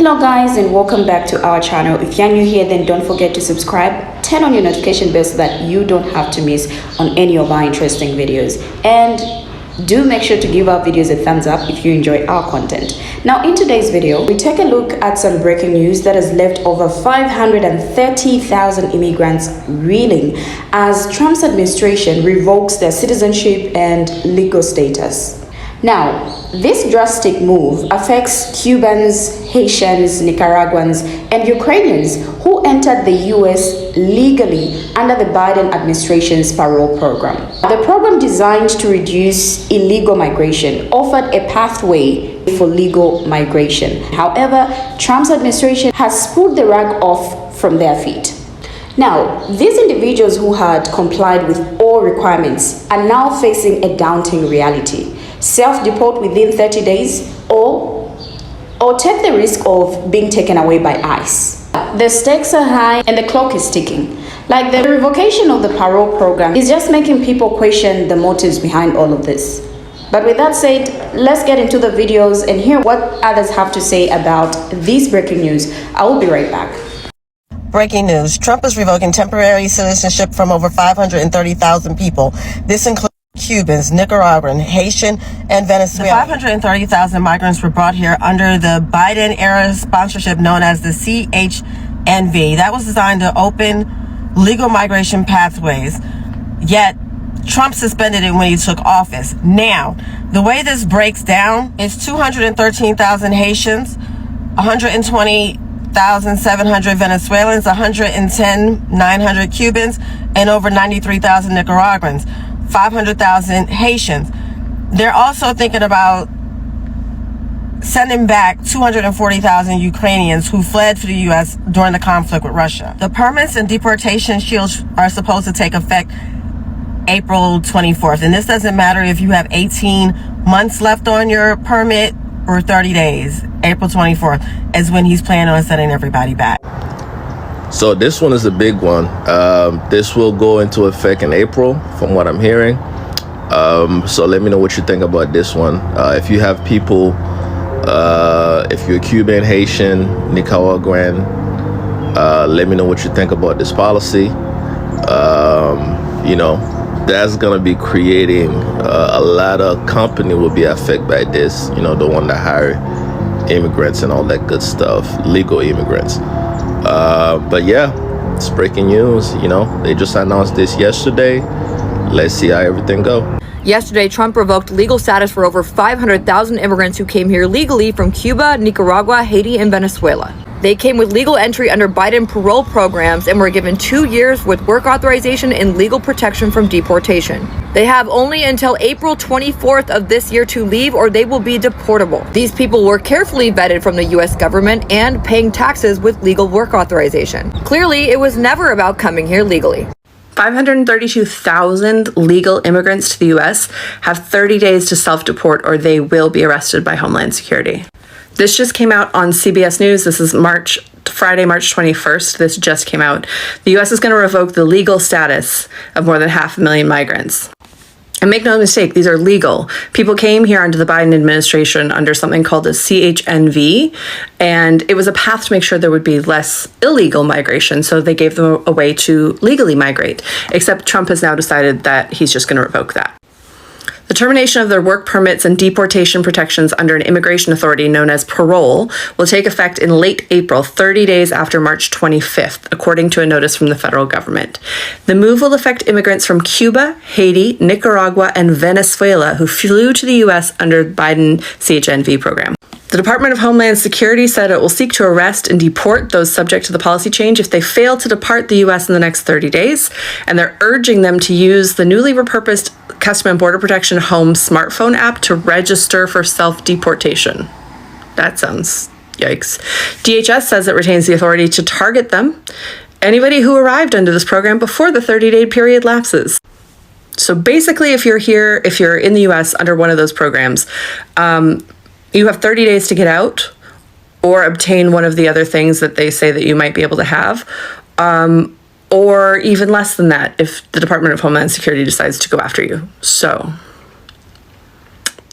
Hello guys, and welcome back to our channel. If you're new here, then don't forget to subscribe, turn on your notification bell so that you don't have to miss on any of our interesting videos, and do make sure to give our videos a thumbs up if you enjoy our content. Now in today's video, we take a look at some breaking news that has left over 530,000 immigrants reeling as Trump's administration revokes their citizenship and legal status. Now, this drastic move affects Cubans, Haitians, Nicaraguans, and Ukrainians who entered the US legally under the Biden administration's parole program. The program, designed to reduce illegal migration, offered a pathway for legal migration. However, Trump's administration has pulled the rug off from their feet. Now, these individuals who had complied with all requirements are now facing a daunting reality: self-deport within 30 days or take the risk of being taken away by ICE. The stakes are high and the clock is ticking. Like, the revocation of the parole program is just making people question the motives behind all of this. But with that said, let's get into the videos and hear what others have to say about this breaking news. I will be right back. Breaking news: Trump is revoking temporary citizenship from over 530,000 people. This includes Cubans, Nicaraguan, Haitian, and Venezuelan. The 530,000 migrants were brought here under the Biden-era sponsorship known as the CHNV. That was designed to open legal migration pathways, yet Trump suspended it when he took office. Now, the way this breaks down is 213,000 Haitians, 120,700 Venezuelans, 110,900 Cubans, and over 93,000 Nicaraguans. 500,000 Haitians. They're also thinking about sending back 240,000 Ukrainians who fled to the U.S. during the conflict with Russia. The permits and deportation shields are supposed to take effect April 24th. And this doesn't matter if you have 18 months left on your permit or 30 days. April 24th is when he's planning on sending everybody back. So this one is a big one. This will go into effect in April, from what I'm hearing. So let me know what you think about this one. If you have people, if you're Cuban, Haitian, Nicaraguan, let me know what you think about this policy. That's gonna be creating a lot of company will be affected by this. The one that hire immigrants and all that good stuff, legal immigrants. But yeah, it's breaking news. They just announced this yesterday. Let's see how everything go. Yesterday, Trump revoked legal status for over 500,000 immigrants who came here legally from Cuba, Nicaragua, Haiti, and Venezuela. They came with legal entry under Biden parole programs and were given 2 years with work authorization and legal protection from deportation. They have only until April 24th of this year to leave, or they will be deportable. These people were carefully vetted from the U.S. government and paying taxes with legal work authorization. Clearly, it was never about coming here legally. 532,000 legal immigrants to the U.S. have 30 days to self-deport, or they will be arrested by Homeland Security. This just came out on CBS News. This is Friday, March 21st. This just came out. The U.S. is going to revoke the legal status of more than 500,000 migrants. And make no mistake, these are legal. People came here under the Biden administration under something called the CHNV, and it was a path to make sure there would be less illegal migration, so they gave them a way to legally migrate. Except Trump has now decided that he's just going to revoke that. The termination of their work permits and deportation protections under an immigration authority known as parole will take effect in late April, 30 days after March 25th, according to a notice from the federal government. The move will affect immigrants from Cuba, Haiti, Nicaragua, and Venezuela who flew to the U.S. under the Biden CHNV program. The Department of Homeland Security said it will seek to arrest and deport those subject to the policy change if they fail to depart the U.S. in the next 30 days, and they're urging them to use the newly repurposed Customs and Border Protection Home smartphone app to register for self-deportation. That sounds yikes. DHS says it retains the authority to target them, anybody who arrived under this program before the 30-day period lapses. So basically, if you're here, if you're in the U.S. under one of those programs, you have 30 days to get out or obtain one of the other things that they say that you might be able to have, or even less than that if the Department of Homeland Security decides to go after you. So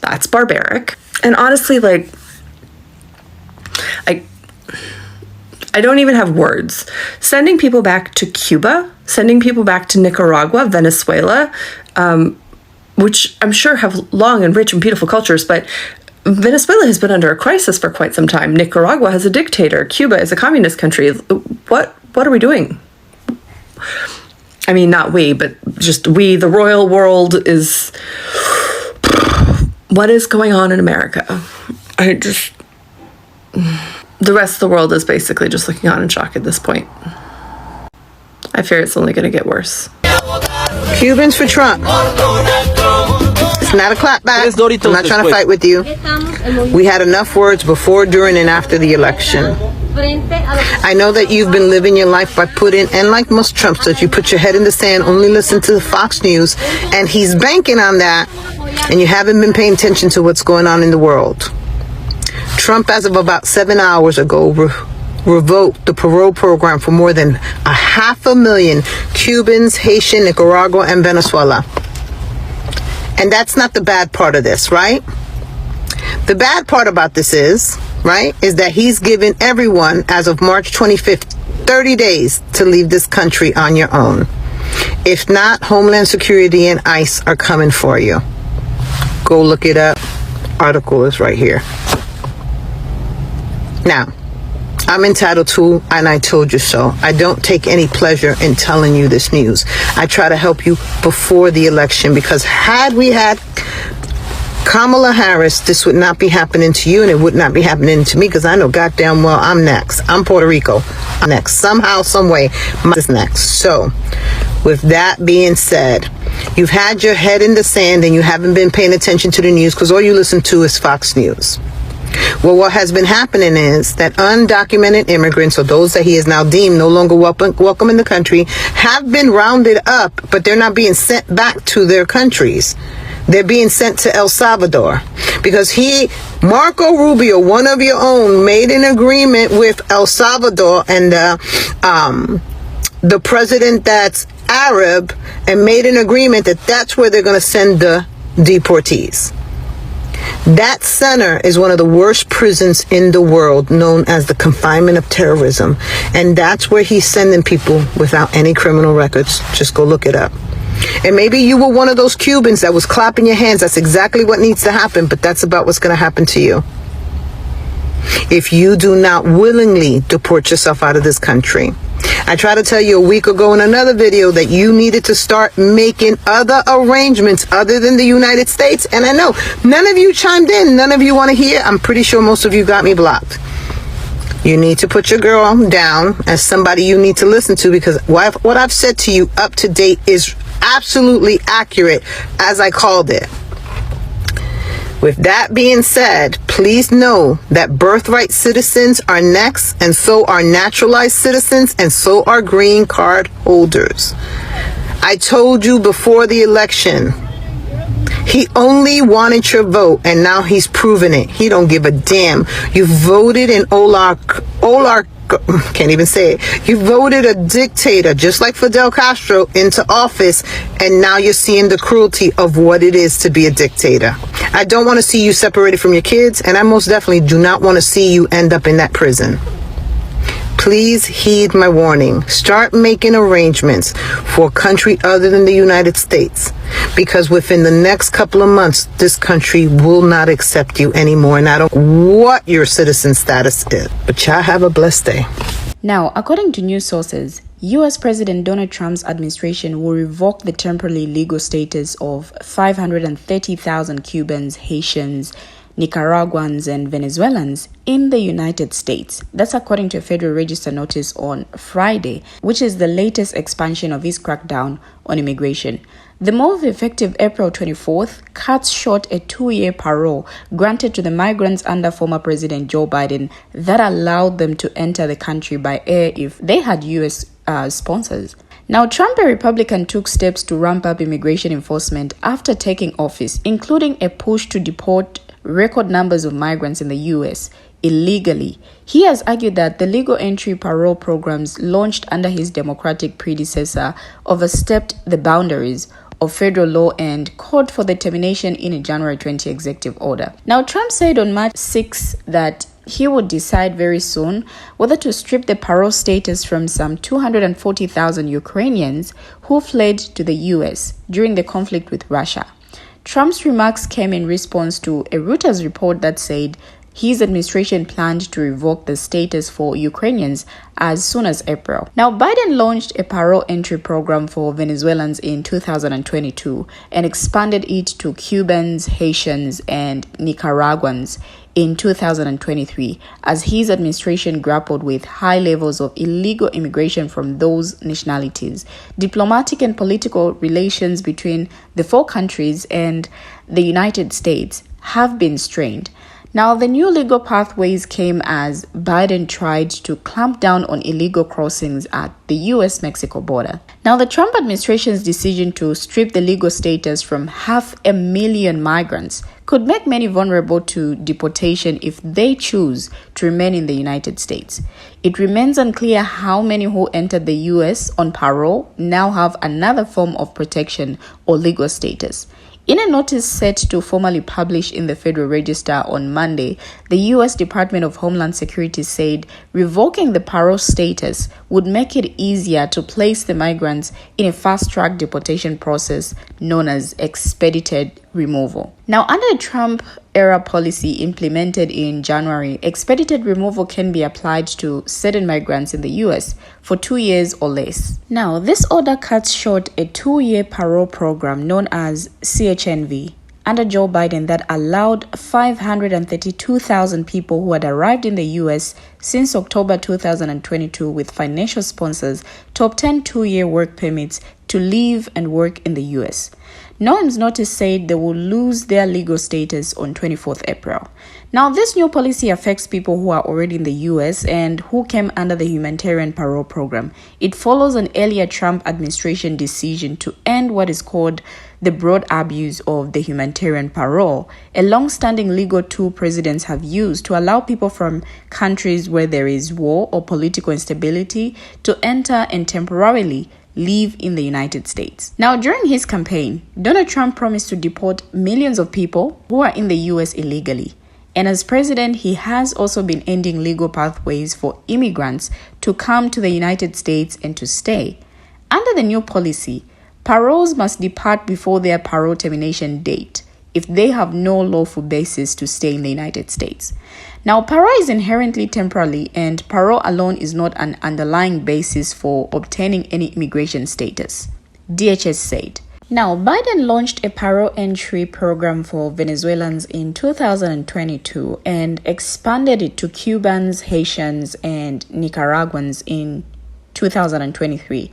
that's barbaric. And honestly, I don't even have words. Sending people back to Cuba, sending people back to Nicaragua, Venezuela, which I'm sure have long and rich and beautiful cultures, but Venezuela has been under a crisis for quite some time. Nicaragua has a dictator. Cuba is a communist country. What are we doing? I mean, not we, but just we, the royal world is... What is going on in America? The rest of the world is basically just looking on in shock at this point. I fear it's only going to get worse. Cubans for Trump. It's not a clapback. I'm not trying to fight with you. We had enough words before, during, and after the election. I know that you've been living your life by putting, and like most Trumpsters, you put your head in the sand, only listen to the Fox News, and he's banking on that, and you haven't been paying attention to what's going on in the world. Trump, as of about 7 hours ago, revoked the parole program for more than 500,000 Cubans, Haitian, Nicaragua, and Venezuela. And that's not the bad part of this, right? The bad part about this is that he's given everyone, as of March 25th, 30 days to leave this country on your own. If not, Homeland Security and ICE are coming for you. Go look it up. Article is right here. Now, I'm entitled to, and I told you so. I don't take any pleasure in telling you this news. I try to help you before the election, because had we had Kamala Harris, this would not be happening to you, and it would not be happening to me, because I know goddamn well I'm next. I'm Puerto Rico. I'm next. Somehow, some way, mine is next. So, with that being said, you've had your head in the sand and you haven't been paying attention to the news because all you listen to is Fox News. Well, what has been happening is that undocumented immigrants, or those that he has now deemed no longer welcome in the country, have been rounded up, but they're not being sent back to their countries. They're being sent to El Salvador because Marco Rubio, one of your own, made an agreement with El Salvador and the president that's Arab, and made an agreement that that's where they're going to send the deportees. That center is one of the worst prisons in the world, known as the confinement of terrorism. And that's where he's sending people without any criminal records. Just go look it up. And maybe you were one of those Cubans that was clapping your hands. That's exactly what needs to happen, but that's about what's going to happen to you if you do not willingly deport yourself out of this country. I tried to tell you a week ago in another video that you needed to start making other arrangements other than the United States. And I know none of you chimed in. None of you want to hear. I'm pretty sure most of you got me blocked. You need to put your girl down as somebody you need to listen to, because what I've said to you up to date is absolutely accurate, as I called it. With that being said, please know that birthright citizens are next, and so are naturalized citizens, and so are green card holders. I told you before the election, he only wanted your vote, and now he's proven it. He don't give a damn. You voted in can't even say it. You voted a dictator, just like Fidel Castro, into office, and now you're seeing the cruelty of what it is to be a dictator. I don't want to see you separated from your kids, and I most definitely do not want to see you end up in that prison. Please heed my warning. Start making arrangements for a country other than the United States, because within the next couple of months, this country will not accept you anymore, and I don't know what your citizen status is. But y'all have a blessed day. Now, according to news sources, U.S. President Donald Trump's administration will revoke the temporary legal status of 530,000 Cubans, Haitians, Nicaraguans, and Venezuelans in the United States. That's according to a Federal Register notice on Friday, which is the latest expansion of his crackdown on immigration. The move, effective April 24th, cuts short a 2-year parole granted to the migrants under former President Joe Biden that allowed them to enter the country by air if they had U.S. sponsors. Now, Trump, a Republican, took steps to ramp up immigration enforcement after taking office, including a push to deport record numbers of migrants in the U.S. illegally. He has argued that the legal entry parole programs launched under his Democratic predecessor overstepped the boundaries of federal law and called for the termination in a January 20 executive order. Now, Trump said on March 6 that he would decide very soon whether to strip the parole status from some 240,000 Ukrainians who fled to the US during the conflict with Russia. Trump's remarks came in response to a Reuters report that said his administration planned to revoke the status for Ukrainians as soon as April. Now, Biden launched a parole entry program for Venezuelans in 2022 and expanded it to Cubans, Haitians, and Nicaraguans in 2023 as his administration grappled with high levels of illegal immigration from those nationalities. Diplomatic and political relations between the four countries and the United States have been strained. Now, the new legal pathways came as Biden tried to clamp down on illegal crossings at the US-Mexico border. Now, the Trump administration's decision to strip the legal status from 500,000 migrants could make many vulnerable to deportation if they choose to remain in the United States. It remains unclear how many who entered the US on parole now have another form of protection or legal status. In a notice set to formally publish in the Federal Register on Monday, the U.S. Department of Homeland Security said revoking the parole status would make it easier to place the migrants in a fast-track deportation process known as expedited removal. Now, under a Trump-era policy implemented in January, expedited removal can be applied to certain migrants in the U.S. for 2 years or less. Now, this order cuts short a 2-year parole program known as CHNV under Joe Biden that allowed 532,000 people who had arrived in the U.S. since October 2022 with financial sponsors to obtain 2-year work permits to live and work in the U.S. Noam's notice said they will lose their legal status on 24th April. Now, this new policy affects people who are already in the U.S. and who came under the humanitarian parole program. It follows an earlier Trump administration decision to end what is called the broad abuse of the humanitarian parole, a long-standing legal tool presidents have used to allow people from countries where there is war or political instability to enter and temporarily live in the United States. Now, during his campaign, Donald Trump promised to deport millions of people who are in the U.S. illegally. And as president, he has also been ending legal pathways for immigrants to come to the United States and to stay. Under the new policy, paroles must depart before their parole termination date if they have no lawful basis to stay in the United States. Now, parole is inherently temporary, and parole alone is not an underlying basis for obtaining any immigration status, DHS said. Now, Biden launched a parole entry program for Venezuelans in 2022 and expanded it to Cubans, Haitians, and Nicaraguans in 2023.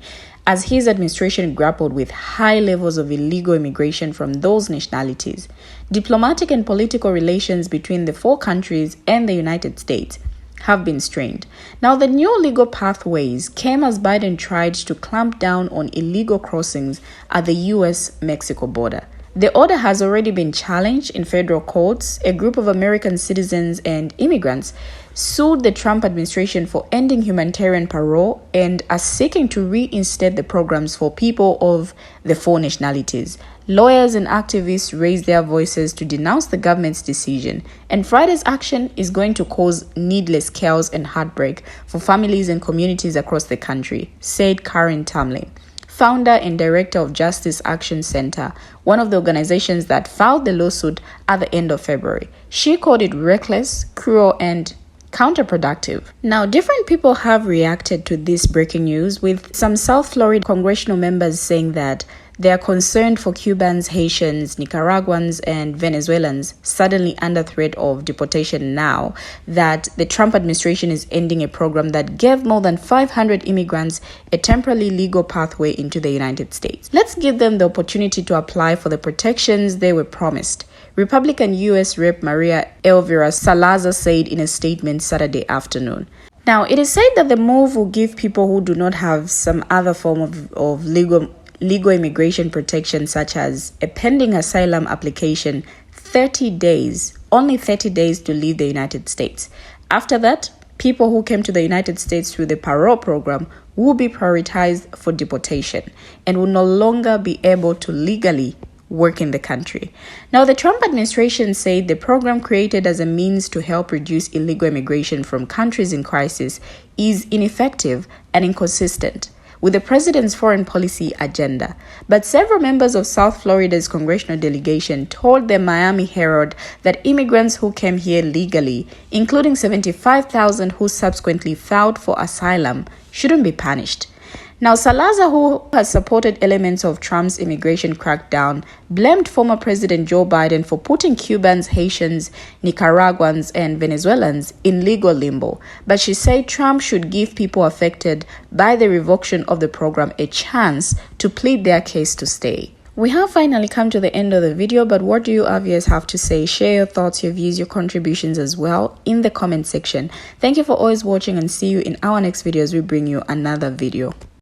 As his administration grappled with high levels of illegal immigration from those nationalities. Diplomatic and political relations between the four countries and the United States have been strained. Now, the new legal pathways came as Biden tried to clamp down on illegal crossings at the US-Mexico border. The order has already been challenged in federal courts. A group of American citizens and immigrants sued the Trump administration for ending humanitarian parole and are seeking to reinstate the programs for people of the four nationalities. Lawyers and activists raised their voices to denounce the government's decision, and Friday's action is going to cause needless chaos and heartbreak for families and communities across the country, said Karen Tamlin, founder and director of Justice Action Center, one of the organizations that filed the lawsuit at the end of February. She called it reckless, cruel, and counterproductive. Now, different people have reacted to this breaking news, with some South Florida congressional members saying that they are concerned for Cubans, Haitians, Nicaraguans, and Venezuelans suddenly under threat of deportation now that the Trump administration is ending a program that gave more than 500 immigrants a temporary legal pathway into the United States. Let's give them the opportunity to apply for the protections they were promised, Republican U.S. Rep. Maria Elvira Salazar said in a statement Saturday afternoon. Now, it is said that the move will give people who do not have some other form of legal immigration protection, such as a pending asylum application, 30 days, only 30 days to leave the United States. After that, people who came to the United States through the parole program will be prioritized for deportation and will no longer be able to legally work in the country. Now, the Trump administration said the program created as a means to help reduce illegal immigration from countries in crisis is ineffective and inconsistent with the president's foreign policy agenda. But several members of South Florida's congressional delegation told the Miami Herald that immigrants who came here legally, including 75,000 who subsequently filed for asylum, shouldn't be punished. Now, Salazar, who has supported elements of Trump's immigration crackdown, blamed former President Joe Biden for putting Cubans, Haitians, Nicaraguans, and Venezuelans in legal limbo. But she said Trump should give people affected by the revocation of the program a chance to plead their case to stay. We have finally come to the end of the video, but what do you obvious have to say? Share your thoughts, your views, your contributions as well in the comment section. Thank you for always watching, and see you in our next video as we bring you another video.